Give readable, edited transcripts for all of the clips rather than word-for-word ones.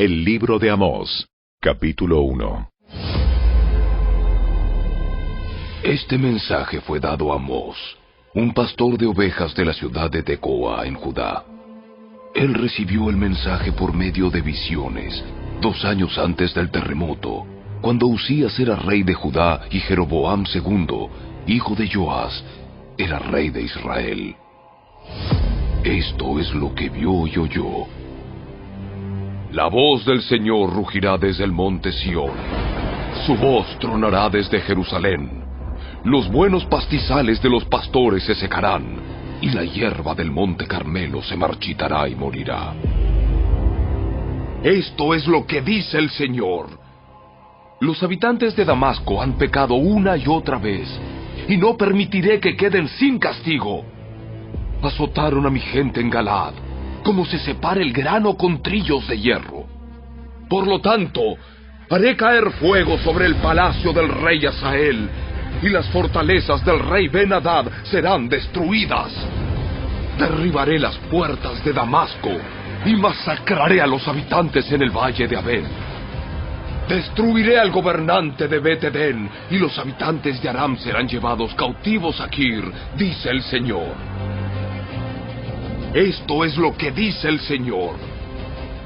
El libro de Amós, capítulo 1. Este mensaje fue dado a Amós, un pastor de ovejas de la ciudad de Tecoa, en Judá. Él recibió el mensaje por medio de visiones, 2 años antes del terremoto, cuando Usías era rey de Judá y Jeroboam II, hijo de Joás, era rey de Israel. Esto es lo que vio y oyó. La voz del Señor rugirá desde el monte Sión. Su voz tronará desde Jerusalén. Los buenos pastizales de los pastores se secarán, y la hierba del monte Carmelo se marchitará y morirá. Esto es lo que dice el Señor. Los habitantes de Damasco han pecado una y otra vez, y no permitiré que queden sin castigo. Azotaron a mi gente en Galaad, como se separa el grano con trillos de hierro. Por lo tanto, haré caer fuego sobre el palacio del rey Hazael, y las fortalezas del rey Ben-Hadad serán destruidas. Derribaré las puertas de Damasco, y masacraré a los habitantes en el valle de Abel. Destruiré al gobernante de Bet-Edén, y los habitantes de Aram serán llevados cautivos a Kir, dice el Señor. Esto es lo que dice el Señor.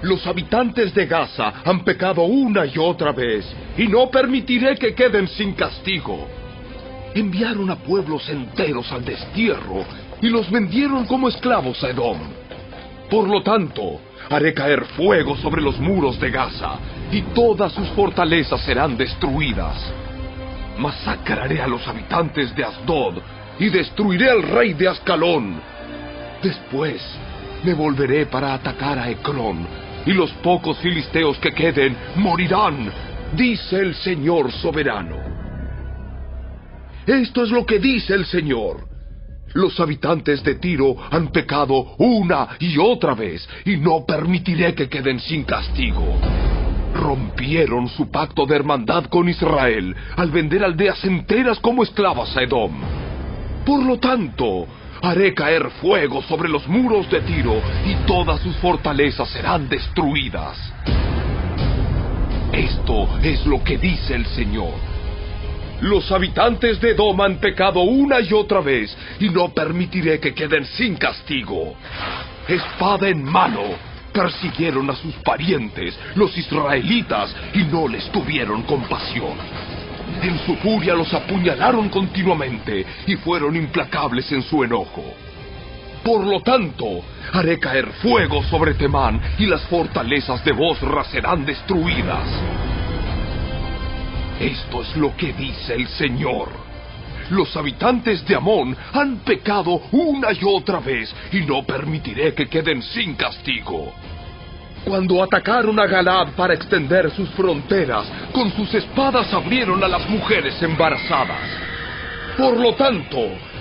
Los habitantes de Gaza han pecado una y otra vez, y no permitiré que queden sin castigo. Enviaron a pueblos enteros al destierro, y los vendieron como esclavos a Edom. Por lo tanto, haré caer fuego sobre los muros de Gaza, y todas sus fortalezas serán destruidas. Masacraré a los habitantes de Asdod, y destruiré al rey de Ascalón. Después me volveré para atacar a Ecrón, y los pocos filisteos que queden morirán, dice el Señor soberano. Esto es lo que dice el Señor. Los habitantes de Tiro han pecado una y otra vez, y no permitiré que queden sin castigo. Rompieron su pacto de hermandad con Israel al vender aldeas enteras como esclavas a Edom. Por lo tanto, haré caer fuego sobre los muros de Tiro, y todas sus fortalezas serán destruidas. Esto es lo que dice el Señor. Los habitantes de Edom han pecado una y otra vez, y no permitiré que queden sin castigo. Espada en mano, persiguieron a sus parientes, los israelitas, y no les tuvieron compasión. En su furia los apuñalaron continuamente, y fueron implacables en su enojo. Por lo tanto, haré caer fuego sobre Temán, y las fortalezas de Bosra serán destruidas. Esto es lo que dice el Señor. Los habitantes de Amón han pecado una y otra vez, y no permitiré que queden sin castigo. Cuando atacaron a Galaad para extender sus fronteras, con sus espadas abrieron a las mujeres embarazadas. Por lo tanto,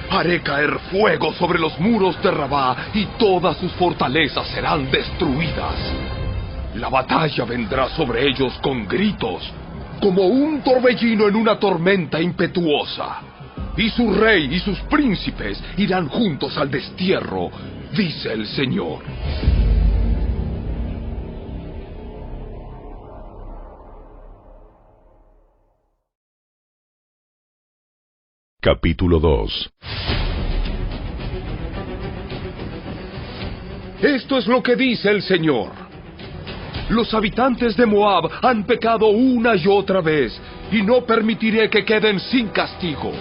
haré caer fuego sobre los muros de Rabá, y todas sus fortalezas serán destruidas. La batalla vendrá sobre ellos con gritos, como un torbellino en una tormenta impetuosa. Y su rey y sus príncipes irán juntos al destierro, dice el Señor. Capítulo 2. Esto es lo que dice el Señor. Los habitantes de Moab han pecado una y otra vez, y no permitiré que queden sin castigo.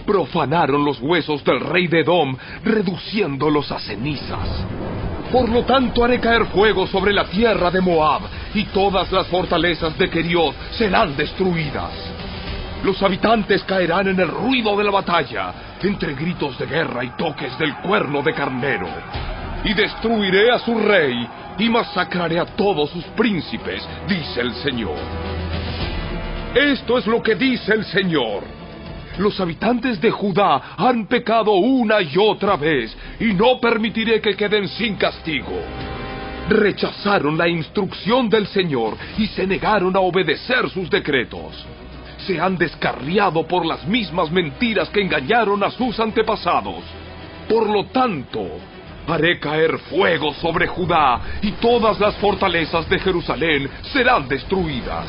Profanaron los huesos del rey de Edom, reduciéndolos a cenizas. Por lo tanto, haré caer fuego sobre la tierra de Moab, y todas las fortalezas de Keriot serán destruidas. Los habitantes caerán en el ruido de la batalla, entre gritos de guerra y toques del cuerno de carnero. Y destruiré a su rey, y masacraré a todos sus príncipes, dice el Señor. Esto es lo que dice el Señor. Los habitantes de Judá han pecado una y otra vez, y no permitiré que queden sin castigo. Rechazaron la instrucción del Señor, y se negaron a obedecer sus decretos. Se han descarriado por las mismas mentiras que engañaron a sus antepasados. Por lo tanto, Haré caer fuego sobre Judá, y todas las fortalezas de Jerusalén serán destruidas.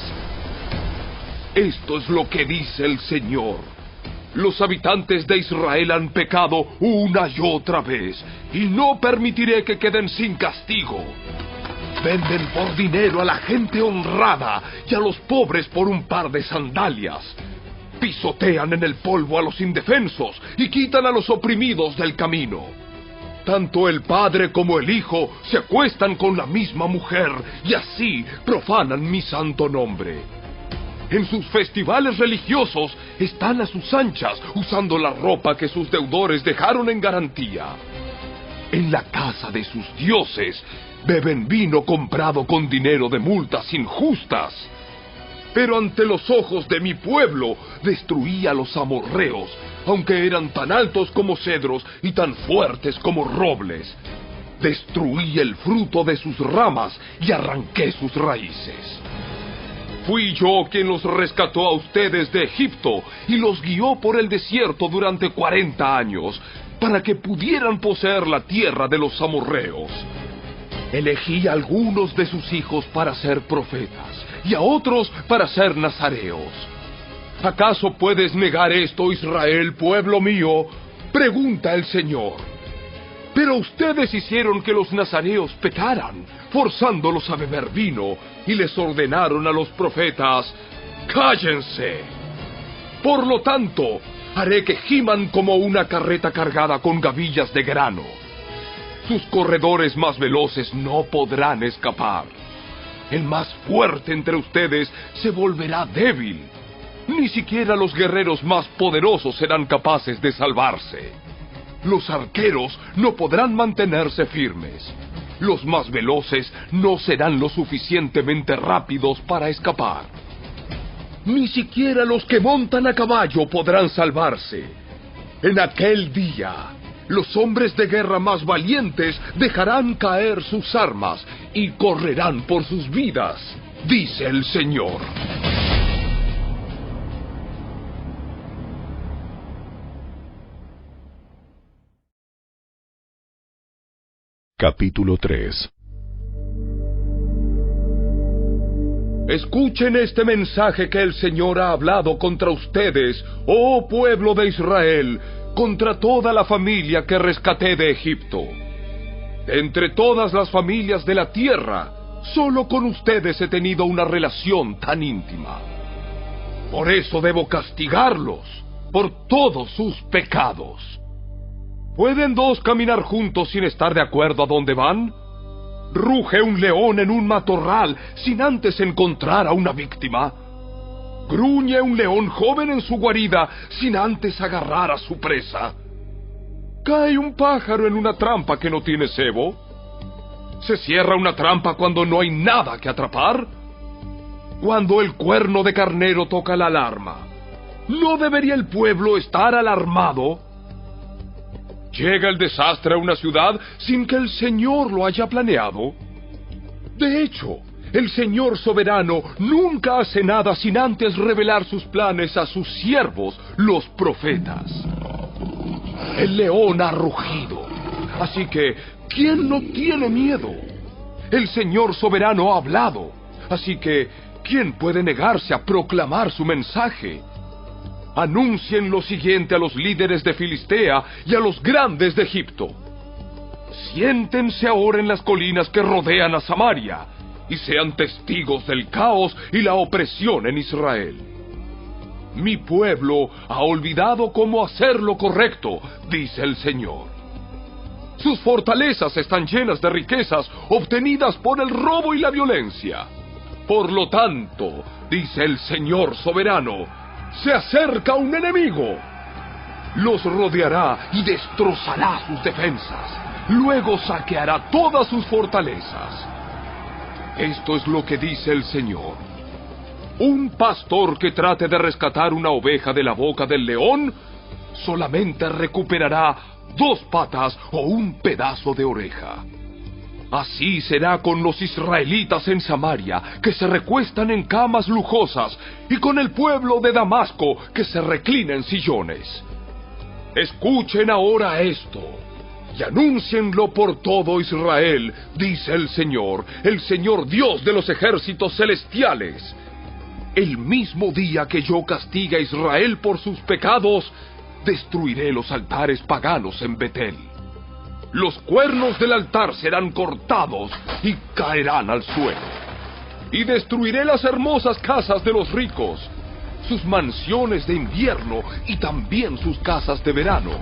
Esto es lo que dice el Señor. Los habitantes de Israel han pecado una y otra vez, y no permitiré que queden sin castigo. Venden por dinero a la gente honrada y a los pobres por un par de sandalias. Pisotean en el polvo a los indefensos y quitan a los oprimidos del camino. Tanto el padre como el hijo se acuestan con la misma mujer y así profanan mi santo nombre. En sus festivales religiosos están a sus anchas, usando la ropa que sus deudores dejaron en garantía. En la casa de sus dioses beben vino comprado con dinero de multas injustas. Pero ante los ojos de mi pueblo destruí a los amorreos, aunque eran tan altos como cedros y tan fuertes como robles. Destruí el fruto de sus ramas y arranqué sus raíces. Fui yo quien los rescató a ustedes de Egipto y los guió por el desierto durante 40 años, para que pudieran poseer la tierra de los amorreos. Elegí a algunos de sus hijos para ser profetas y a otros para ser nazareos. ¿Acaso puedes negar esto, Israel, pueblo mío?, pregunta el Señor. Pero ustedes hicieron que los nazareos pecaran, forzándolos a beber vino, y les ordenaron a los profetas: ¡cállense! Por lo tanto, haré que giman como una carreta cargada con gavillas de grano. Sus corredores más veloces no podrán escapar. El más fuerte entre ustedes se volverá débil. Ni siquiera los guerreros más poderosos serán capaces de salvarse. Los arqueros no podrán mantenerse firmes. Los más veloces no serán lo suficientemente rápidos para escapar. Ni siquiera los que montan a caballo podrán salvarse. En aquel día, los hombres de guerra más valientes dejarán caer sus armas y correrán por sus vidas, dice el Señor. Capítulo 3. Escuchen este mensaje que el Señor ha hablado contra ustedes, oh pueblo de Israel, contra toda la familia que rescaté de Egipto. De entre todas las familias de la tierra, solo con ustedes he tenido una relación tan íntima. Por eso debo castigarlos, por todos sus pecados. ¿Pueden dos caminar juntos sin estar de acuerdo a dónde van? ¿Ruge un león en un matorral sin antes encontrar a una víctima? ¿Gruñe un león joven en su guarida sin antes agarrar a su presa? ¿Cae un pájaro en una trampa que no tiene cebo? ¿Se cierra una trampa cuando no hay nada que atrapar? Cuando el cuerno de carnero toca la alarma, ¿no debería el pueblo estar alarmado? ¿Llega el desastre a una ciudad sin que el Señor lo haya planeado? De hecho, el Señor soberano nunca hace nada sin antes revelar sus planes a sus siervos, los profetas. El león ha rugido, así que ¿quién no tiene miedo? El Señor soberano ha hablado, así que ¿quién puede negarse a proclamar su mensaje? Anuncien lo siguiente a los líderes de Filistea y a los grandes de Egipto. Siéntense ahora en las colinas que rodean a Samaria y sean testigos del caos y la opresión en Israel. Mi pueblo ha olvidado cómo hacer lo correcto, dice el Señor. Sus fortalezas están llenas de riquezas obtenidas por el robo y la violencia. Por lo tanto, dice el Señor soberano, se acerca un enemigo. Los rodeará y destrozará sus defensas. Luego saqueará todas sus fortalezas. Esto es lo que dice el Señor. Un pastor que trate de rescatar una oveja de la boca del león solamente recuperará 2 patas o un pedazo de oreja. Así será con los israelitas en Samaria, que se recuestan en camas lujosas, y con el pueblo de Damasco, que se reclina en sillones. Escuchen ahora esto. y anúncienlo por todo Israel, dice el Señor Dios de los ejércitos celestiales. El mismo día que yo castigue a Israel por sus pecados, destruiré los altares paganos en Betel. Los cuernos del altar serán cortados y caerán al suelo. Y destruiré las hermosas casas de los ricos, sus mansiones de invierno y también sus casas de verano,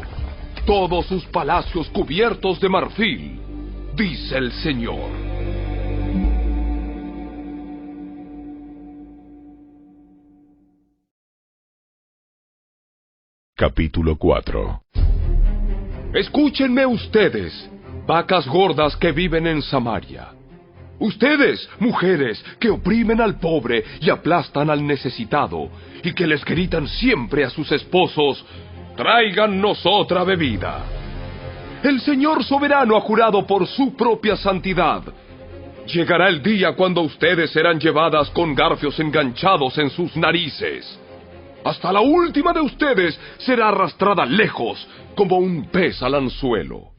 todos sus palacios cubiertos de marfil, dice el Señor. Capítulo 4. Escúchenme ustedes, vacas gordas que viven en Samaria. Ustedes, mujeres, que oprimen al pobre y aplastan al necesitado, y que les gritan siempre a sus esposos, tráigannos otra bebida. El Señor soberano ha jurado por su propia santidad. Llegará el día cuando ustedes serán llevadas con garfios enganchados en sus narices. Hasta la última de ustedes será arrastrada lejos, como un pez al anzuelo.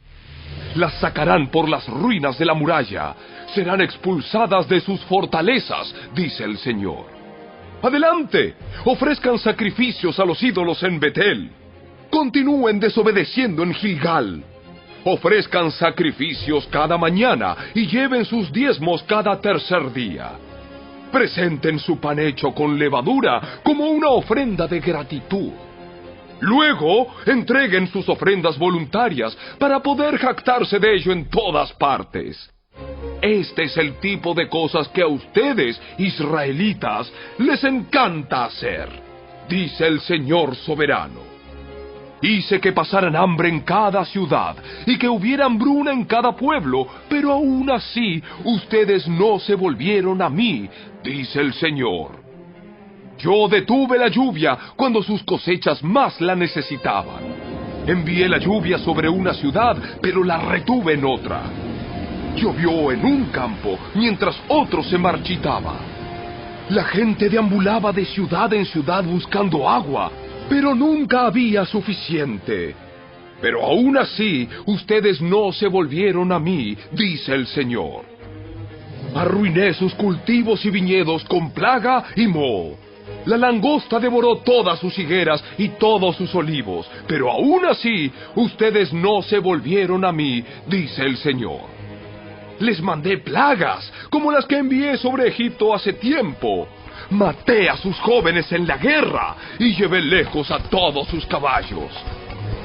Las sacarán por las ruinas de la muralla, serán expulsadas de sus fortalezas, dice el Señor. Adelante, ofrezcan sacrificios a los ídolos en Betel. Continúen desobedeciendo en Gilgal. Ofrezcan sacrificios cada mañana y lleven sus diezmos cada tercer día. Presenten su pan hecho con levadura como una ofrenda de gratitud. Luego, entreguen sus ofrendas voluntarias para poder jactarse de ello en todas partes. Este es el tipo de cosas que a ustedes, israelitas, les encanta hacer, dice el Señor soberano. Hice que pasaran hambre en cada ciudad y que hubiera hambruna en cada pueblo, pero aún así ustedes no se volvieron a mí, dice el Señor. Yo detuve la lluvia cuando sus cosechas más la necesitaban. Envié la lluvia sobre una ciudad, pero la retuve en otra. Llovió en un campo, mientras otro se marchitaba. La gente deambulaba de ciudad en ciudad buscando agua, pero nunca había suficiente. Pero aún así, ustedes no se volvieron a mí, dice el Señor. Arruiné sus cultivos y viñedos con plaga y moho. La langosta devoró todas sus higueras y todos sus olivos, pero aún así, ustedes no se volvieron a mí, dice el Señor. Les mandé plagas, como las que envié sobre Egipto hace tiempo. Maté a sus jóvenes en la guerra y llevé lejos a todos sus caballos.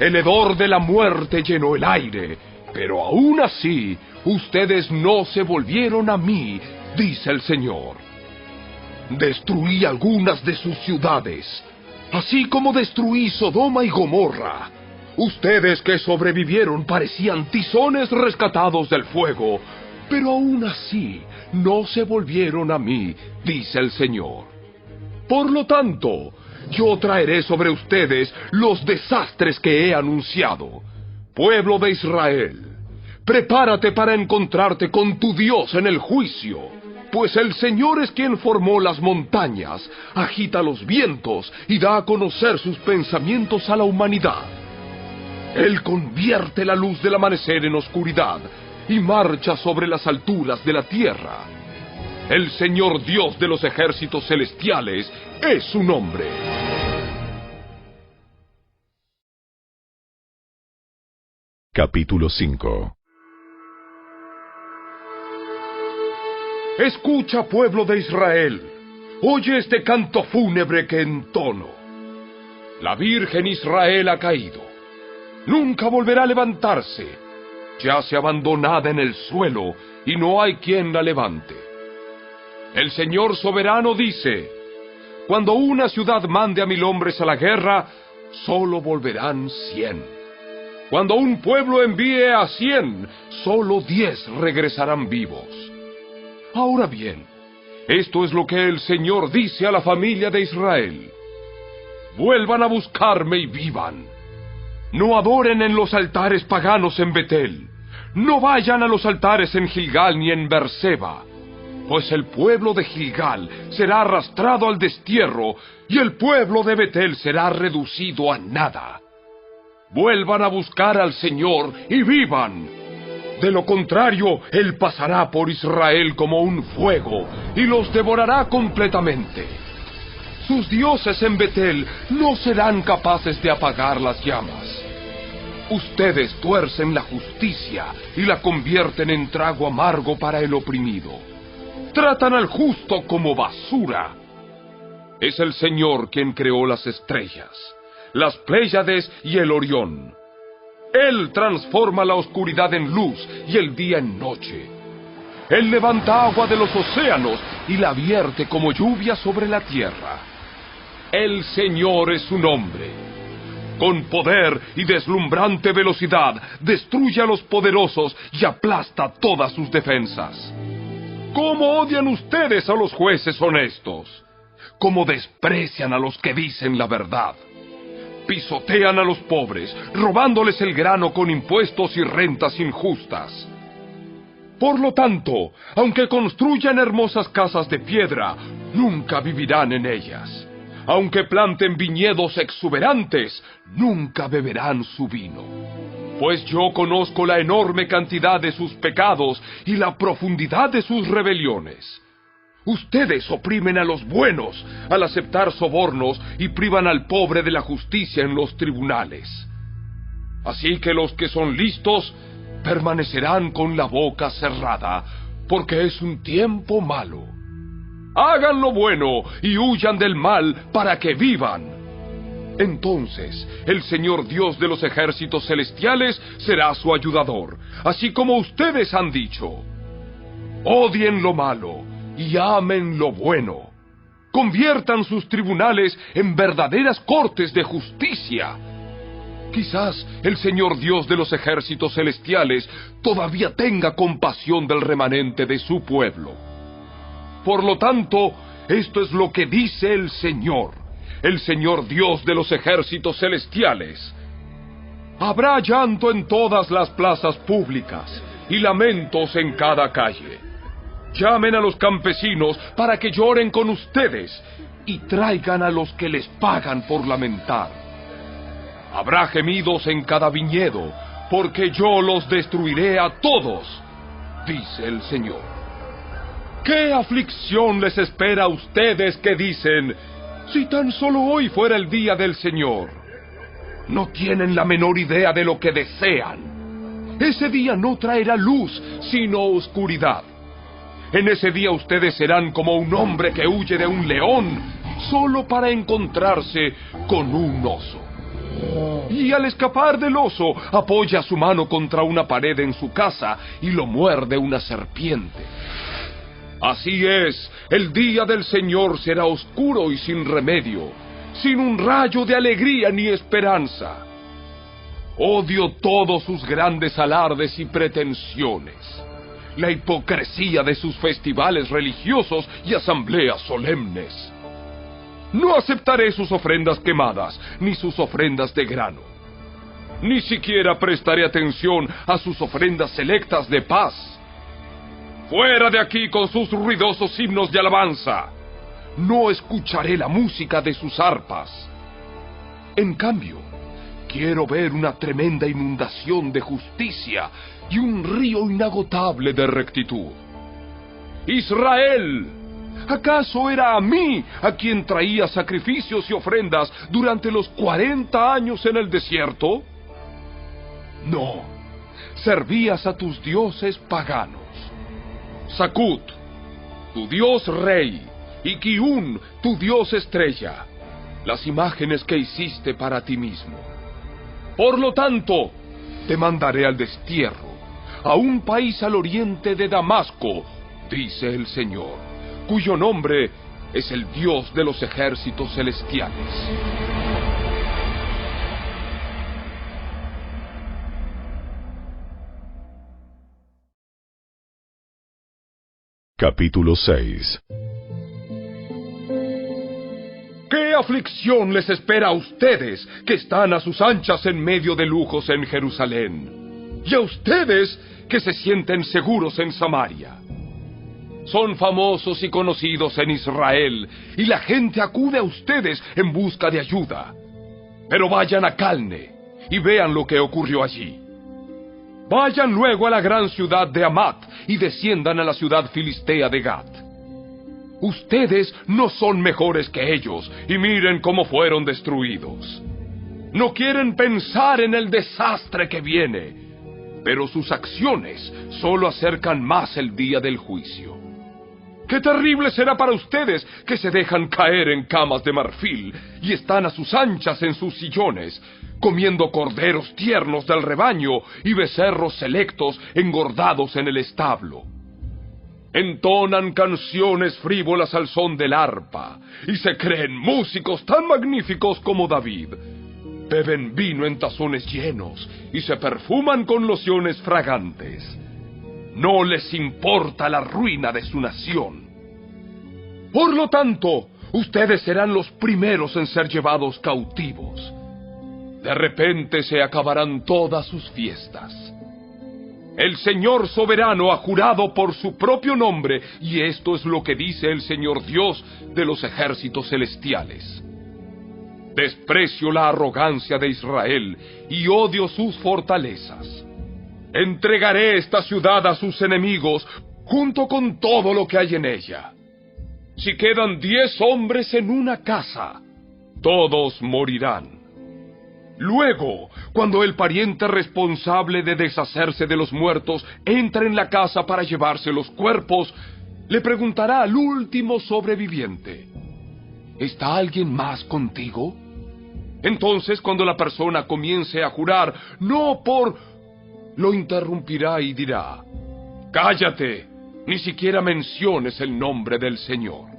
El hedor de la muerte llenó el aire, pero aún así, ustedes no se volvieron a mí, dice el Señor. Destruí algunas de sus ciudades, así como destruí Sodoma y Gomorra. Ustedes que sobrevivieron parecían tizones rescatados del fuego, pero aún así no se volvieron a mí, dice el Señor. Por lo tanto, yo traeré sobre ustedes los desastres que he anunciado. Pueblo de Israel, prepárate para encontrarte con tu Dios en el juicio. Pues el Señor es quien formó las montañas, agita los vientos y da a conocer sus pensamientos a la humanidad. Él convierte la luz del amanecer en oscuridad y marcha sobre las alturas de la tierra. El Señor Dios de los ejércitos celestiales es su nombre. Capítulo 5. Escucha, pueblo de Israel, oye este canto fúnebre que entono. La Virgen Israel ha caído, nunca volverá a levantarse, yace abandonada en el suelo y no hay quien la levante. El Señor soberano dice, cuando una ciudad mande a 1000 hombres a la guerra, solo volverán 100. Cuando un pueblo envíe a 100, solo 10 regresarán vivos. Ahora bien, esto es lo que el Señor dice a la familia de Israel. Vuelvan a buscarme y vivan. No adoren en los altares paganos en Betel. No vayan a los altares en Gilgal ni en Berseba, pues el pueblo de Gilgal será arrastrado al destierro y el pueblo de Betel será reducido a nada. Vuelvan a buscar al Señor y vivan. De lo contrario, Él pasará por Israel como un fuego y los devorará completamente. Sus dioses en Betel no serán capaces de apagar las llamas. Ustedes tuercen la justicia y la convierten en trago amargo para el oprimido. Tratan al justo como basura. Es el Señor quien creó las estrellas, las Pléyades y el Orión. Él transforma la oscuridad en luz y el día en noche. Él levanta agua de los océanos y la vierte como lluvia sobre la tierra. El Señor es su nombre. Con poder y deslumbrante velocidad destruye a los poderosos y aplasta todas sus defensas. ¿Cómo odian ustedes a los jueces honestos? ¿Cómo desprecian a los que dicen la verdad? Pisotean a los pobres, robándoles el grano con impuestos y rentas injustas. Por lo tanto, aunque construyan hermosas casas de piedra, nunca vivirán en ellas. Aunque planten viñedos exuberantes, nunca beberán su vino. Pues yo conozco la enorme cantidad de sus pecados y la profundidad de sus rebeliones. Ustedes oprimen a los buenos al aceptar sobornos y privan al pobre de la justicia en los tribunales. Así que los que son listos permanecerán con la boca cerrada, porque es un tiempo malo. Hagan lo bueno y huyan del mal para que vivan. Entonces el Señor Dios de los ejércitos celestiales será su ayudador, así como ustedes han dicho. Odien lo malo y amen lo bueno. Conviertan sus tribunales en verdaderas cortes de justicia. Quizás el Señor Dios de los ejércitos celestiales todavía tenga compasión del remanente de su pueblo. Por lo tanto, esto es lo que dice el Señor Dios de los ejércitos celestiales. Habrá llanto en todas las plazas públicas y lamentos en cada calle. Llamen a los campesinos para que lloren con ustedes y traigan a los que les pagan por lamentar. Habrá gemidos en cada viñedo, porque yo los destruiré a todos, dice el Señor. ¿Qué aflicción les espera a ustedes que dicen, si tan solo hoy fuera el día del Señor? No tienen la menor idea de lo que desean. Ese día no traerá luz, sino oscuridad. En ese día ustedes serán como un hombre que huye de un león solo para encontrarse con un oso. Y al escapar del oso, apoya su mano contra una pared en su casa y lo muerde una serpiente. Así es, el día del Señor será oscuro y sin remedio, sin un rayo de alegría ni esperanza. Odio todos sus grandes alardes y pretensiones, la hipocresía de sus festivales religiosos y asambleas solemnes. No aceptaré sus ofrendas quemadas, ni sus ofrendas de grano. Ni siquiera prestaré atención a sus ofrendas selectas de paz. ¡Fuera de aquí con sus ruidosos himnos de alabanza! No escucharé la música de sus arpas. En cambio, quiero ver una tremenda inundación de justicia y un río inagotable de rectitud. ¡Israel! ¿Acaso era a mí a quien traía sacrificios y ofrendas durante los 40 años en el desierto? No, servías a tus dioses paganos. Sakut, tu dios rey, y Kiun, tu dios estrella, las imágenes que hiciste para ti mismo. Por lo tanto, te mandaré al destierro, a un país al oriente de Damasco, dice el Señor, cuyo nombre es el Dios de los ejércitos celestiales. Capítulo 6. ¿Qué aflicción les espera a ustedes que están a sus anchas en medio de lujos en Jerusalén? Y a ustedes que se sienten seguros en Samaria. Son famosos y conocidos en Israel, y la gente acude a ustedes en busca de ayuda. Pero vayan a Calne y vean lo que ocurrió allí. Vayan luego a la gran ciudad de Hamat y desciendan a la ciudad filistea de Gat. Ustedes no son mejores que ellos, y miren cómo fueron destruidos. No quieren pensar en el desastre que viene, pero sus acciones solo acercan más el día del juicio. ¡Qué terrible será para ustedes que se dejan caer en camas de marfil y están a sus anchas en sus sillones, comiendo corderos tiernos del rebaño y becerros selectos engordados en el establo! Entonan canciones frívolas al son del arpa y se creen músicos tan magníficos como David. Beben vino en tazones llenos y se perfuman con lociones fragantes. No les importa la ruina de su nación. Por lo tanto, ustedes serán los primeros en ser llevados cautivos. De repente se acabarán todas sus fiestas. El Señor soberano ha jurado por su propio nombre, y esto es lo que dice el Señor Dios de los ejércitos celestiales. Desprecio la arrogancia de Israel y odio sus fortalezas. Entregaré esta ciudad a sus enemigos, junto con todo lo que hay en ella. Si quedan 10 hombres en una casa, todos morirán. Luego, cuando el pariente responsable de deshacerse de los muertos entre en la casa para llevarse los cuerpos, le preguntará al último sobreviviente: ¿está alguien más contigo? Entonces, cuando la persona comience a jurar, lo interrumpirá y dirá: cállate, ni siquiera menciones el nombre del Señor.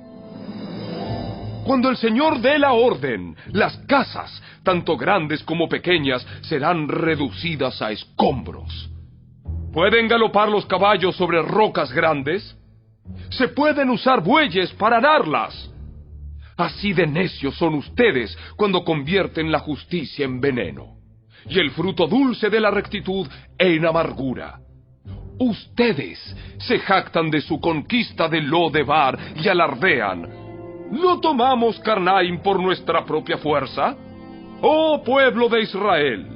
Cuando el Señor dé la orden, las casas, tanto grandes como pequeñas, serán reducidas a escombros. ¿Pueden galopar los caballos sobre rocas grandes? ¿Se pueden usar bueyes para ararlas? Así de necios son ustedes cuando convierten la justicia en veneno, y el fruto dulce de la rectitud en amargura. Ustedes se jactan de su conquista de Lo-debar y alardean: ¿no tomamos Carnaim por nuestra propia fuerza? ¡Oh pueblo de Israel!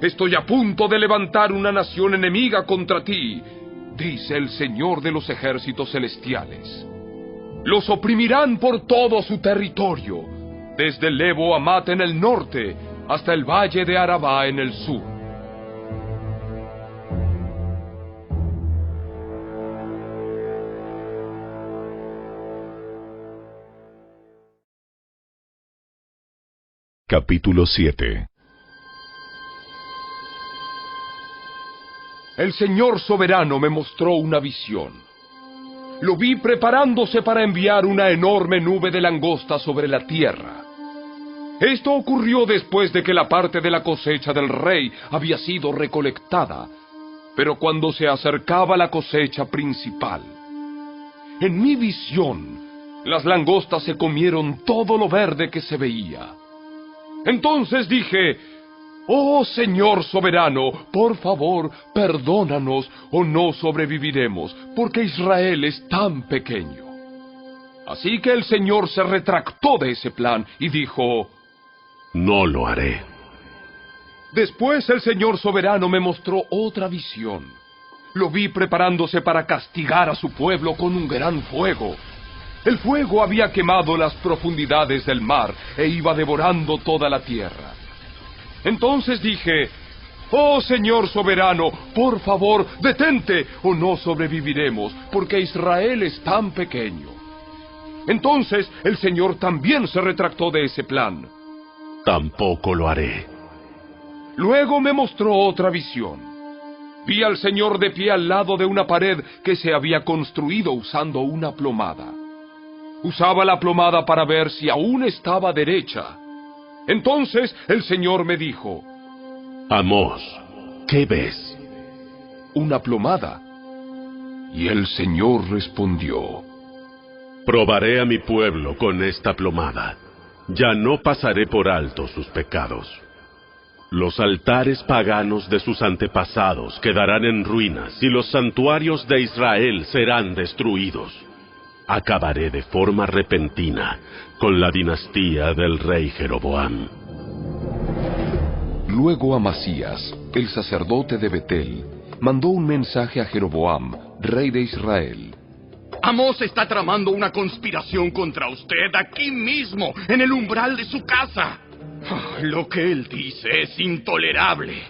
Estoy a punto de levantar una nación enemiga contra ti, dice el Señor de los ejércitos celestiales. Los oprimirán por todo su territorio, desde el Lebo Hamat en el norte hasta el valle de Arabá en el sur. Capítulo 7. El Señor soberano me mostró una visión. Lo vi preparándose para enviar una enorme nube de langosta sobre la tierra. Esto ocurrió después de que la parte de la cosecha del rey había sido recolectada, pero cuando se acercaba la cosecha principal. En mi visión, las langostas se comieron todo lo verde que se veía. Entonces dije: oh Señor soberano, por favor, perdónanos o no sobreviviremos, porque Israel es tan pequeño. Así que el Señor se retractó de ese plan y dijo: no lo haré. Después el Señor soberano me mostró otra visión. Lo vi preparándose para castigar a su pueblo con un gran fuego. El fuego había quemado las profundidades del mar e iba devorando toda la tierra. Entonces dije: oh Señor soberano, por favor, detente o no sobreviviremos, porque Israel es tan pequeño. Entonces el Señor también se retractó de ese plan. Tampoco lo haré. Luego me mostró otra visión. Vi al Señor de pie al lado de una pared que se había construido usando una plomada. Usaba la plomada para ver si aún estaba derecha. Entonces el Señor me dijo: Amós, ¿qué ves? Una plomada. Y el Señor respondió: probaré a mi pueblo con esta plomada. Ya no pasaré por alto sus pecados. Los altares paganos de sus antepasados quedarán en ruinas y los santuarios de Israel serán destruidos. Acabaré de forma repentina con la dinastía del rey Jeroboam. Luego Amasías, el sacerdote de Betel, mandó un mensaje a Jeroboam, rey de Israel. Amós está tramando una conspiración contra usted aquí mismo, en el umbral de su casa. Lo que él dice es intolerable.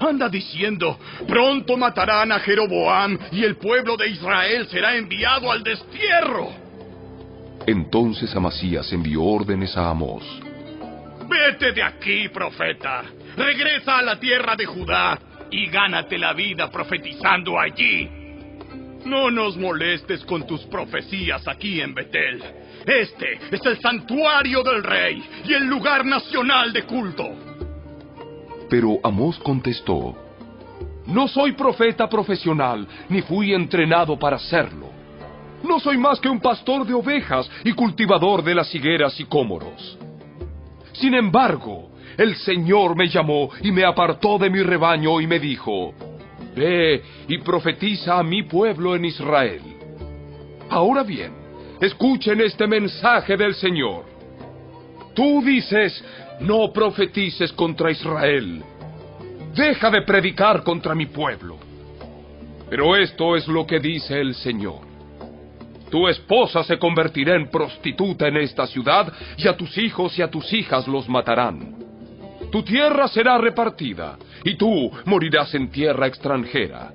Anda diciendo, pronto matarán a Jeroboam y el pueblo de Israel será enviado al destierro. Entonces Amasías envió órdenes a Amós. Vete de aquí, profeta. Regresa a la tierra de Judá y gánate la vida profetizando allí. No nos molestes con tus profecías aquí en Betel. Este es el santuario del rey y el lugar nacional de culto. Pero Amós contestó: no soy profeta profesional, ni fui entrenado para serlo. No soy más que un pastor de ovejas y cultivador de las higueras sicómoros. Sin embargo, el Señor me llamó y me apartó de mi rebaño y me dijo: ve y profetiza a mi pueblo en Israel. Ahora bien, escuchen este mensaje del Señor. Tú dices, no profetices contra Israel. Deja de predicar contra mi pueblo. Pero esto es lo que dice el Señor. Tu esposa se convertirá en prostituta en esta ciudad, y a tus hijos y a tus hijas los matarán. Tu tierra será repartida, y tú morirás en tierra extranjera.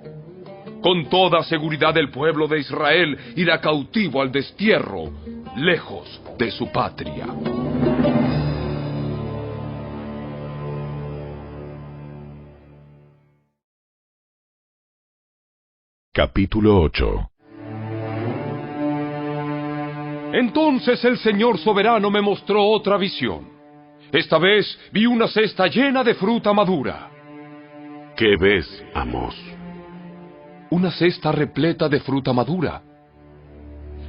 Con toda seguridad el pueblo de Israel irá cautivo al destierro, lejos de su patria. Capítulo 8. Entonces el Señor soberano me mostró otra visión. Esta vez vi una cesta llena de fruta madura. ¿Qué ves, Amós? Una cesta repleta de fruta madura.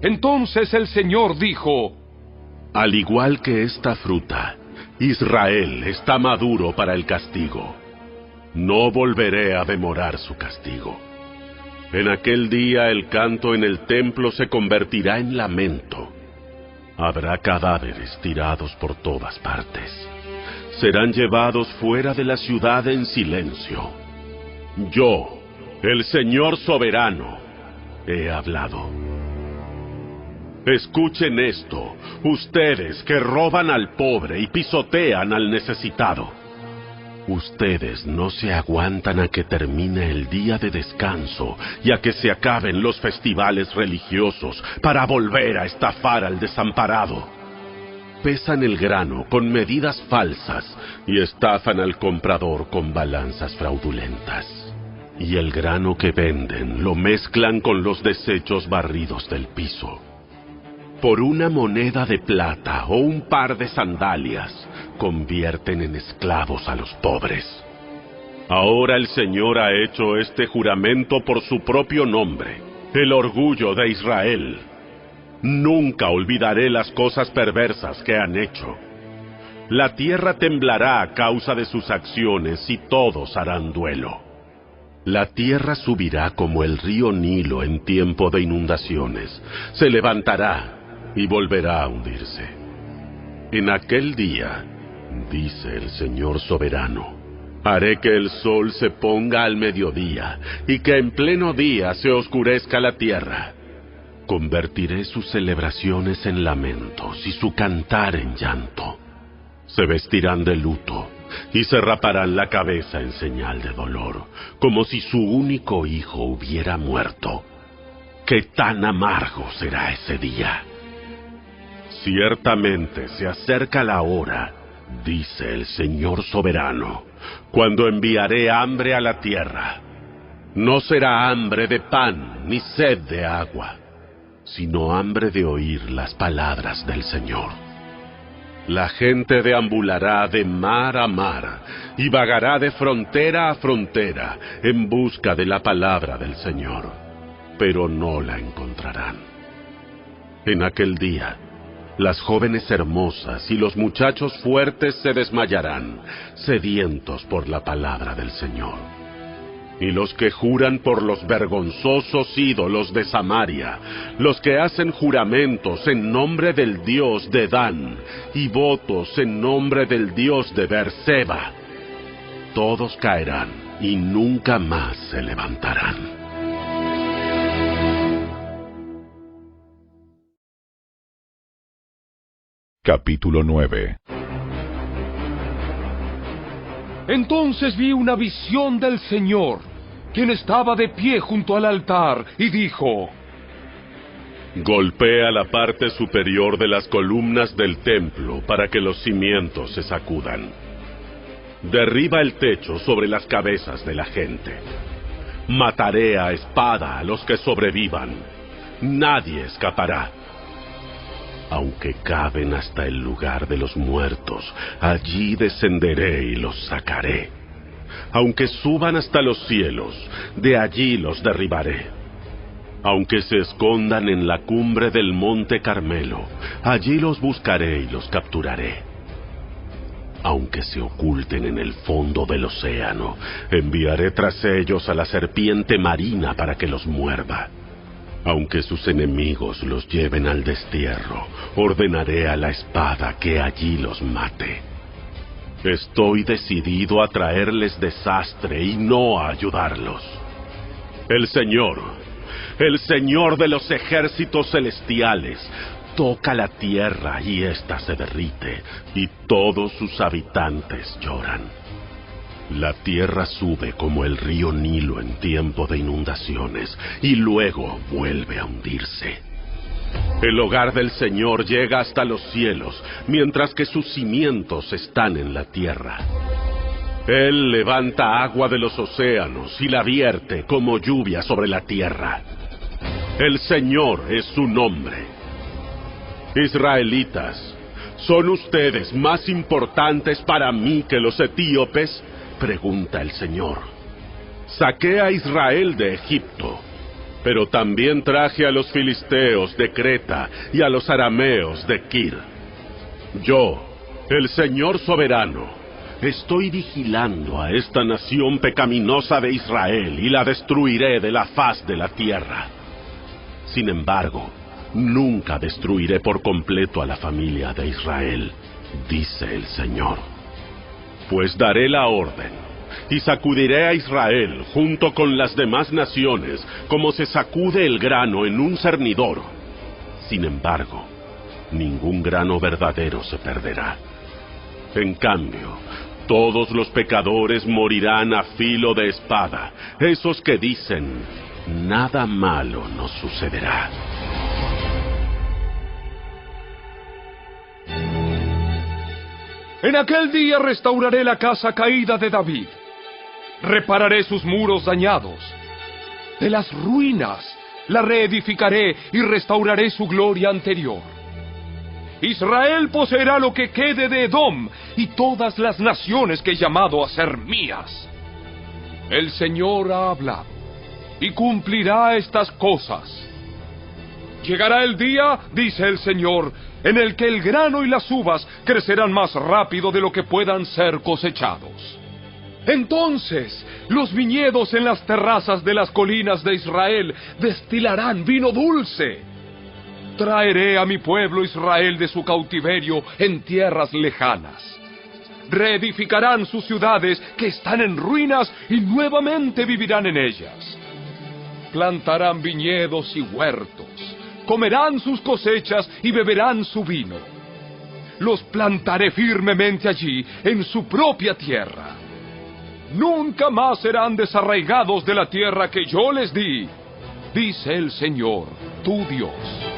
Entonces el Señor dijo: al igual que esta fruta, Israel está maduro para el castigo. No volveré a demorar su castigo. En aquel día el canto en el templo se convertirá en lamento. Habrá cadáveres tirados por todas partes. Serán llevados fuera de la ciudad en silencio. Yo, el Señor soberano, he hablado. Escuchen esto, ustedes que roban al pobre y pisotean al necesitado. Ustedes no se aguantan a que termine el día de descanso y a que se acaben los festivales religiosos para volver a estafar al desamparado. Pesan el grano con medidas falsas y estafan al comprador con balanzas fraudulentas. Y el grano que venden lo mezclan con los desechos barridos del piso. Por una moneda de plata o un par de sandalias, convierten en esclavos a los pobres. Ahora el Señor ha hecho este juramento por su propio nombre, el orgullo de Israel. Nunca olvidaré las cosas perversas que han hecho. La tierra temblará a causa de sus acciones y todos harán duelo. La tierra subirá como el río Nilo en tiempo de inundaciones. Se levantará y volverá a hundirse. En aquel día, dice el Señor soberano, haré que el sol se ponga al mediodía y que en pleno día se oscurezca la tierra. Convertiré sus celebraciones en lamentos y su cantar en llanto. Se vestirán de luto y se raparán la cabeza en señal de dolor, como si su único hijo hubiera muerto. ¡Qué tan amargo será ese día! Ciertamente se acerca la hora, dice el Señor soberano, cuando enviaré hambre a la tierra. No será hambre de pan ni sed de agua, sino hambre de oír las palabras del Señor. La gente deambulará de mar a mar y vagará de frontera a frontera en busca de la palabra del Señor, pero no la encontrarán. En aquel día, las jóvenes hermosas y los muchachos fuertes se desmayarán, sedientos por la palabra del Señor. Y los que juran por los vergonzosos ídolos de Samaria, los que hacen juramentos en nombre del Dios de Dan y votos en nombre del Dios de Beerseba, todos caerán y nunca más se levantarán. Capítulo 9. Entonces vi una visión del Señor, quien estaba de pie junto al altar, y dijo: Golpea la parte superior de las columnas del templo para que los cimientos se sacudan. Derriba el techo sobre las cabezas de la gente. Mataré a espada a los que sobrevivan. Nadie escapará. Aunque caben hasta el lugar de los muertos, allí descenderé y los sacaré. Aunque suban hasta los cielos, de allí los derribaré. Aunque se escondan en la cumbre del monte Carmelo, allí los buscaré y los capturaré. Aunque se oculten en el fondo del océano, enviaré tras ellos a la serpiente marina para que los muerda. Aunque sus enemigos los lleven al destierro, ordenaré a la espada que allí los mate. Estoy decidido a traerles desastre y no a ayudarlos. El Señor de los ejércitos celestiales, toca la tierra y ésta se derrite, y todos sus habitantes lloran. La tierra sube como el río Nilo en tiempo de inundaciones, y luego vuelve a hundirse. El hogar del Señor llega hasta los cielos, mientras que sus cimientos están en la tierra. Él levanta agua de los océanos y la vierte como lluvia sobre la tierra. El Señor es su nombre. Israelitas, ¿son ustedes más importantes para mí que los etíopes?, pregunta el Señor. Saqué a Israel de Egipto, pero también traje a los filisteos de Creta y a los arameos de Kir. Yo, el Señor soberano, estoy vigilando a esta nación pecaminosa de Israel y la destruiré de la faz de la tierra. Sin embargo, nunca destruiré por completo a la familia de Israel, dice el Señor. Pues daré la orden, y sacudiré a Israel junto con las demás naciones, como se sacude el grano en un cernidor. Sin embargo, ningún grano verdadero se perderá. En cambio, todos los pecadores morirán a filo de espada, esos que dicen: nada malo nos sucederá. En aquel día restauraré la casa caída de David. Repararé sus muros dañados. De las ruinas la reedificaré y restauraré su gloria anterior. Israel poseerá lo que quede de Edom y todas las naciones que he llamado a ser mías. El Señor ha hablado y cumplirá estas cosas. Llegará el día, dice el Señor, en el que el grano y las uvas crecerán más rápido de lo que puedan ser cosechados. Entonces, los viñedos en las terrazas de las colinas de Israel destilarán vino dulce. Traeré a mi pueblo Israel de su cautiverio en tierras lejanas. Reedificarán sus ciudades que están en ruinas y nuevamente vivirán en ellas. Plantarán viñedos y huertos. Comerán sus cosechas y beberán su vino. Los plantaré firmemente allí, en su propia tierra. Nunca más serán desarraigados de la tierra que yo les di, dice el Señor, tu Dios.